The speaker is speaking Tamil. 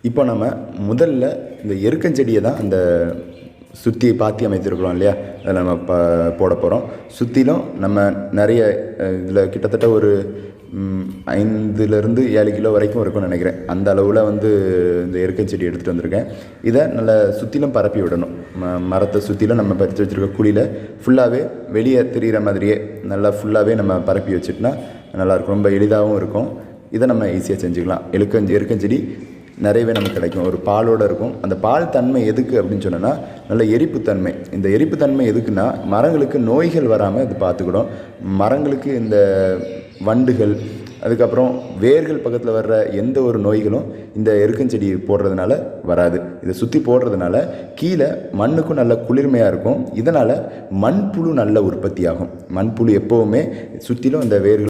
இப்போ நம்ம முதல்ல இந்த எருக்கஞ்செடியை தான் அந்த சுற்றி பாத்தி அமைத்திருக்கிறோம் இல்லையா, அதை நம்ம போட போகிறோம். சுற்றிலும் நம்ம நிறைய இதில் கிட்டத்தட்ட ஒரு 5லேருந்து 7 கிலோ வரைக்கும் இருக்கும்னு நினைக்கிறேன். அந்த அளவில் இந்த எருக்கஞ்செடி எடுத்துகிட்டு வந்திருக்கேன். இதை நல்லா சுற்றிலும் பரப்பி விடணும். மரத்தை சுற்றிலும் நம்ம பறித்து வச்சுருக்க குழியில் ஃபுல்லாகவே வெளியே தெரிகிற மாதிரியே நல்லா ஃபுல்லாகவே நம்ம பரப்பி வச்சுட்டோன்னா நல்லாயிருக்கும். ரொம்ப எளிதாகவும் இருக்கும். இதை நம்ம ஈஸியாக செஞ்சுக்கலாம். எருக்கஞ்செடி நிறையவே நமக்கு கிடைக்கும். ஒரு பாலோடு இருக்கும். அந்த பால் தன்மை எதுக்கு அப்படின்னு சொன்னோன்னா நல்ல எரிப்புத்தன்மை. இந்த எரிப்புத்தன்மை எதுக்குன்னா மரங்களுக்கு நோய்கள் வராமல் இது பார்த்துக்கிடும். மரங்களுக்கு இந்த வண்டுகள், அதுக்கப்புறம் வேர்கள் பக்கத்தில் வர்ற எந்த ஒரு நோய்களும் இந்த எருக்கஞ்செடி போடுறதுனால வராது. இதை சுற்றி போடுறதுனால கீழே மண்ணுக்கும் நல்ல குளிர்மையாக இருக்கும். இதனால் மண்புழு நல்ல உற்பத்தி ஆகும். மண்புழு எப்போவுமே சுற்றிலும் இந்த வேர்கள்